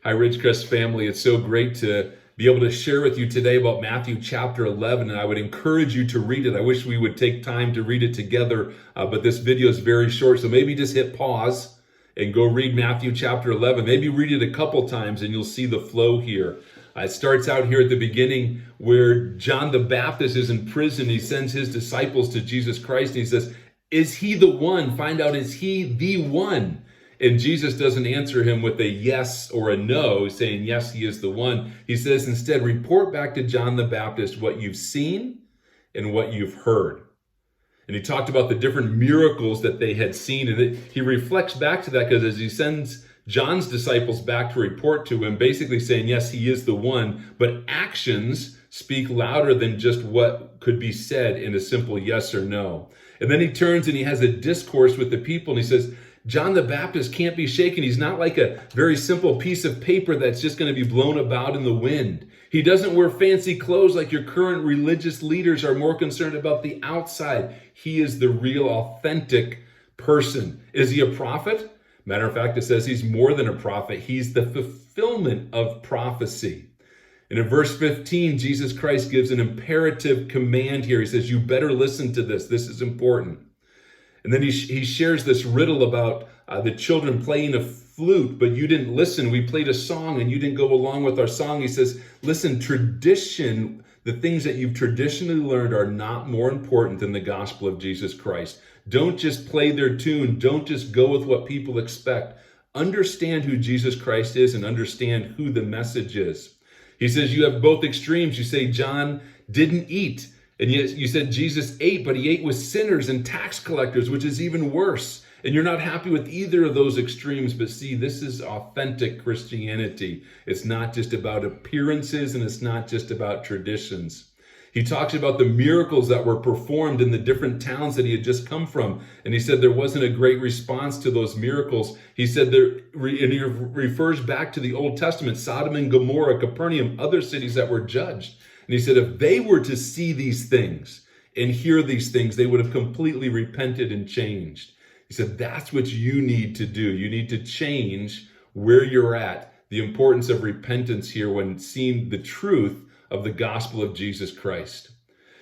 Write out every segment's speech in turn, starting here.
Hi, Ridgecrest family. It's so great to be able to share with you today about Matthew chapter 11, and I would encourage you to read it. I wish we would take time to read it together, but this video is very short, so maybe just hit pause and go read Matthew chapter 11. Maybe read it a couple times and you'll see the flow here. It starts out here at the beginning where John the Baptist is in prison. He sends his disciples to Jesus Christ, and he says, "Is he the one?" Find out, is he the one? And Jesus doesn't answer him with a yes or a no, saying, yes, he is the one. He says instead, report back to John the Baptist what you've seen and what you've heard. And he talked about the different miracles that they had seen. And he reflects back to that because as he sends John's disciples back to report to him, basically saying, yes, he is the one, but actions speak louder than just what could be said in a simple yes or no. And then he turns and he has a discourse with the people, and he says, John the Baptist can't be shaken. He's not like a very simple piece of paper that's just going to be blown about in the wind. He doesn't wear fancy clothes like your current religious leaders are more concerned about the outside. He is the real, authentic person. Is he a prophet? Matter of fact, it says he's more than a prophet. He's the fulfillment of prophecy. And in verse 15, Jesus Christ gives an imperative command here. He says, you better listen to this. This is important. And then he shares this riddle about the children playing a flute, but you didn't listen. We played a song and you didn't go along with our song. He says, listen, tradition, the things that you've traditionally learned are not more important than the gospel of Jesus Christ. Don't just play their tune. Don't just go with what people expect. Understand who Jesus Christ is and understand who the message is. He says you have both extremes. You say John didn't eat. And yet you said Jesus ate, but he ate with sinners and tax collectors, which is even worse. And you're not happy with either of those extremes. But see, this is authentic Christianity. It's not just about appearances and it's not just about traditions. He talks about the miracles that were performed in the different towns that he had just come from. And he said there wasn't a great response to those miracles. He said there, and he refers back to the Old Testament, Sodom and Gomorrah, Capernaum, other cities that were judged. And he said, if they were to see these things and hear these things, they would have completely repented and changed. He said, that's what you need to do. You need to change where you're at. The importance of repentance here when seeing the truth of the gospel of Jesus Christ.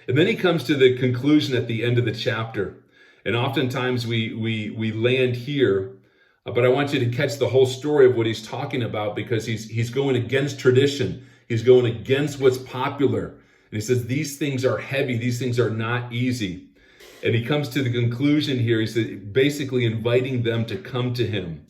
And then he comes to the conclusion at the end of the chapter. And oftentimes we land here, but I want you to catch the whole story of what he's talking about because he's going against tradition. He's going against what's popular. And he says, these things are heavy. These things are not easy. And he comes to the conclusion here. He said, basically inviting them to come to him.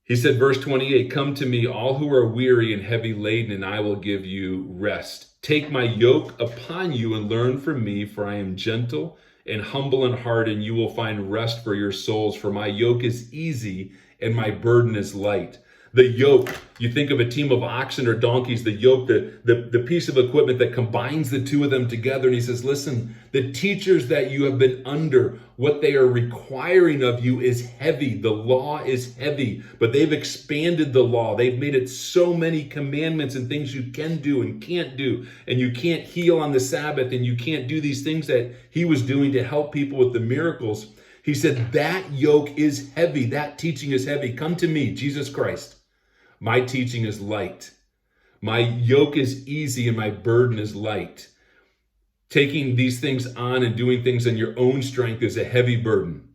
He said, verse 28, come to me, all who are weary and heavy laden, and I will give you rest. Take my yoke upon you and learn from me, for I am gentle and humble in heart, and you will find rest for your souls. For my yoke is easy and my burden is light. The yoke, you think of a team of oxen or donkeys, the yoke, the piece of equipment that combines the two of them together. And he says, listen, the teachers that you have been under, what they are requiring of you is heavy. The law is heavy, but they've expanded the law. They've made it so many commandments and things you can do and can't do. And you can't heal on the Sabbath and you can't do these things that he was doing to help people with the miracles. He said, that yoke is heavy. That teaching is heavy. Come to me, Jesus Christ. My teaching is light. My yoke is easy and my burden is light. Taking these things on and doing things in your own strength is a heavy burden.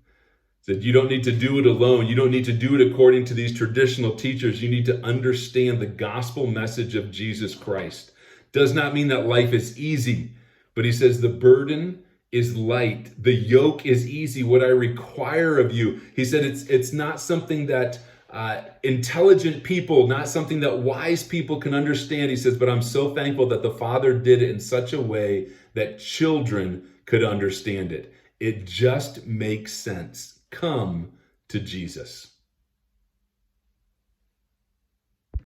That you don't need to do it alone. You don't need to do it according to these traditional teachers. You need to understand the gospel message of Jesus Christ. Does not mean that life is easy, but he says the burden is light. The yoke is easy. What I require of you. He said it's not something that intelligent people, not something that wise people can understand. He says, but I'm so thankful that the Father did it in such a way that children could understand it. It just makes sense. Come to Jesus.